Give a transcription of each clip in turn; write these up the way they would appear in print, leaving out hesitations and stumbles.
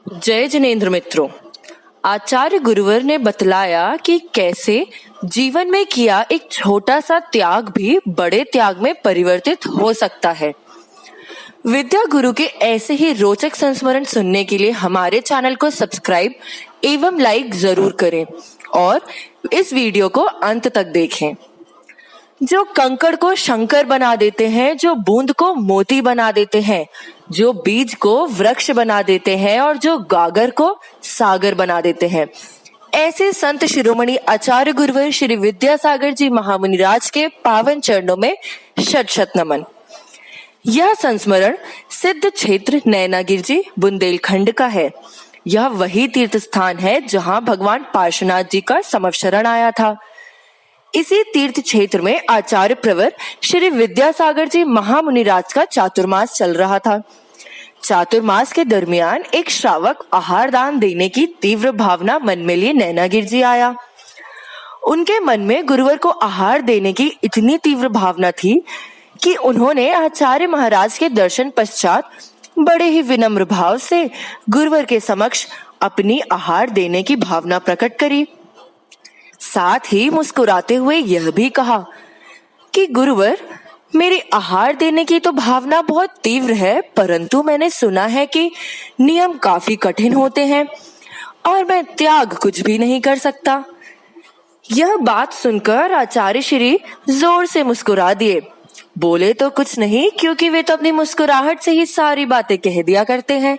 जय जिनेन्द्र मित्रों। आचार्य गुरुवर ने बतलाया कि कैसे जीवन में किया एक छोटा सा त्याग भी बड़े त्याग में परिवर्तित हो सकता है। विद्या गुरु के ऐसे ही रोचक संस्मरण सुनने के लिए हमारे चैनल को सब्सक्राइब एवं लाइक जरूर करें और इस वीडियो को अंत तक देखें। जो कंकड़ को शंकर बना देते हैं, जो बूंद को मोती बना देते हैं, जो बीज को वृक्ष बना देते हैं और जो गागर को सागर बना देते हैं, ऐसे संत शिरोमणि आचार्य गुरुवर श्री विद्यासागर जी महामुनिराज के पावन चरणों में शत शत नमन। यह संस्मरण सिद्ध क्षेत्र नैनागिर जी बुंदेलखंड का है। यह वही तीर्थ स्थान है जहां भगवान पार्श्वनाथ जी का समवशरण आया था। इसी तीर्थ क्षेत्र में आचार्य प्रवर श्री विद्यासागर जी महामुनिराज का चातुर्मास चल रहा था। चातुर्मास के दरमियान एक श्रावक आहार दान देने की तीव्र भावना मन में लिए नैनागिर जी आया। उनके मन में गुरुवर को आहार देने की इतनी तीव्र भावना थी कि उन्होंने आचार्य महाराज के दर्शन पश्चात बड़े ही विनम्र भाव से गुरुवर के समक्ष अपनी आहार देने की भावना प्रकट करी। साथ ही मुस्कुराते हुए यह भी कहा कि गुरुवर, मेरी आहार देने की तो भावना बहुत तीव्र है, परंतु मैंने सुना है कि नियम काफी कठिन होते हैं और मैं त्याग कुछ भी नहीं कर सकता। यह बात सुनकर आचार्य श्री जोर से मुस्कुरा दिए। बोले तो कुछ नहीं, क्योंकि वे तो अपनी मुस्कुराहट से ही सारी बातें कह दिया करते हैं।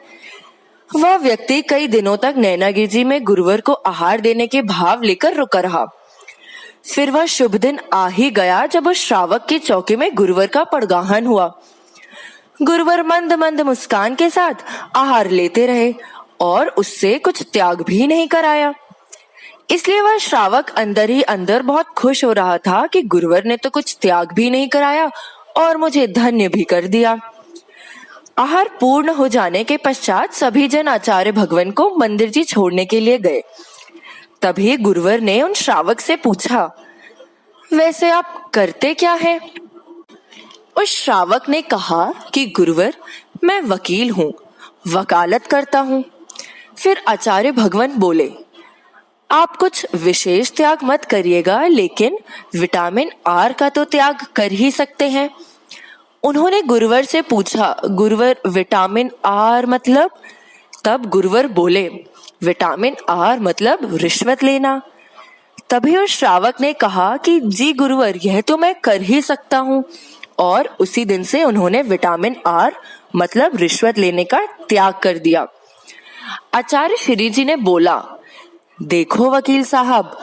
वह व्यक्ति कई दिनों तक नैनागिर जी में गुरुवर को आहार देने के भाव लेकर रुका रहा। फिर वह शुभ दिन आ ही गया जब उस श्रावक के चौके में गुरुवर का पड़गाहन हुआ। गुरुवर मंद मंद मुस्कान के साथ आहार लेते रहे और उससे कुछ त्याग भी नहीं कराया। इसलिए वह श्रावक अंदर ही अंदर बहुत खुश हो रहा था कि गुरुवर ने तो कुछ त्याग भी नहीं कराया और मुझे धन्य भी कर दिया। आहार पूर्ण हो जाने के पश्चात सभी जन आचार्य भगवान को मंदिर जी छोड़ने के लिए गए। तभी गुरुवर ने उन श्रावक से पूछा, वैसे आप करते क्या है? उस श्रावक ने कहा कि गुरुवर, मैं वकील हूँ, वकालत करता हूँ। फिर आचार्य भगवान बोले, आप कुछ विशेष त्याग मत करिएगा, लेकिन विटामिन आर का तो त्याग कर ही सकते हैं। उन्होंने गुरुवर से पूछा, गुरुवर, विटामिन आर मतलब? तब गुरुवर बोले, विटामिन आर मतलब रिश्वत लेना। तभी उस श्रावक ने कहा कि जी गुरुवर, यह तो मैं कर ही सकता हूँ। और उसी दिन से उन्होंने विटामिन आर मतलब रिश्वत लेने का त्याग कर दिया। आचार्य श्री जी ने बोला, देखो वकील साहब,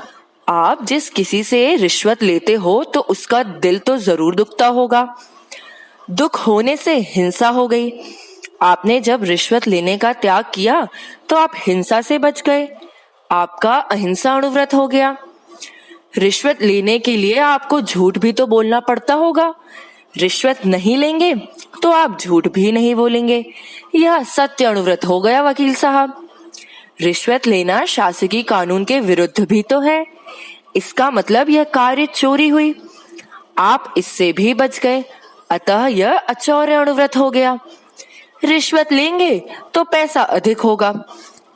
आप जिस किसी से रिश्वत लेते हो तो उसका दिल तो जरूर दुखता होगा। दुख होने से हिंसा हो गई। आपने जब रिश्वत लेने का त्याग किया तो आप हिंसा से बच गए। आपका अहिंसा अणुव्रत हो गया। रिश्वत लेने के लिए आपको झूठ भी तो बोलना पड़ता होगा। रिश्वत नहीं लेंगे तो आप झूठ भी नहीं बोलेंगे। यह सत्य अणुव्रत हो गया वकील साहब। रिश्वत लेना शासकीय कानून के विरुद्ध भी तो है। इसका मतलब यह कार्य चोरी हुई। आप इससे भी बच गए, अतः यह अचौर्य अणुव्रत हो गया। रिश्वत लेंगे तो पैसा अधिक होगा,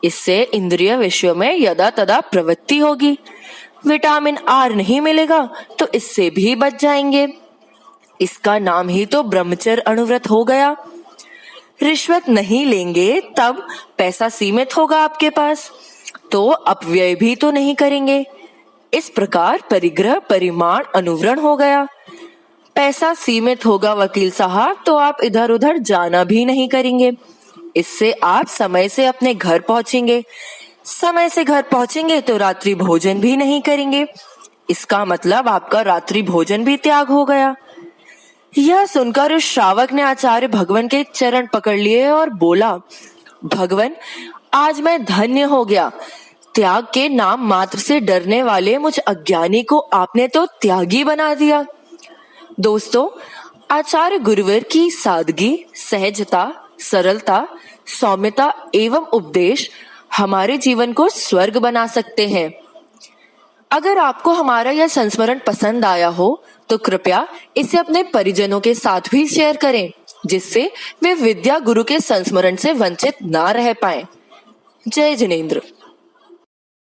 इससे इंद्रिय विषयों में यदा तदा प्रवृत्ति होगी। विटामिन आर नहीं मिलेगा तो इससे भी बच जाएंगे। इसका नाम ही तो ब्रह्मचर्य अणुव्रत हो गया। रिश्वत नहीं लेंगे तब पैसा सीमित होगा आपके पास, तो अपव्यय भी तो नहीं करेंगे। इस प्रकार परिग्रह परिमाण अनुवरण हो गया। पैसा सीमित होगा वकील साहब तो आप इधर उधर जाना भी नहीं करेंगे। इससे आप समय से अपने घर पहुंचेंगे। समय से घर पहुंचेंगे तो रात्रि भोजन भी नहीं करेंगे। इसका मतलब आपका रात्रि भोजन भी त्याग हो गया। यह सुनकर उस श्रावक ने आचार्य भगवान के चरण पकड़ लिए और बोला, भगवान, आज मैं धन्य हो गया। त्याग के नाम मात्र से डरने वाले मुझ अज्ञानी को आपने तो त्यागी बना दिया। दोस्तों, आचार्य गुरुवर की सादगी, सहजता, सरलता, सौम्यता एवं उपदेश हमारे जीवन को स्वर्ग बना सकते हैं। अगर आपको हमारा यह संस्मरण पसंद आया हो तो कृपया इसे अपने परिजनों के साथ भी शेयर करें, जिससे वे विद्या गुरु के संस्मरण से वंचित ना रह पाएं। जय जिनेन्द्र।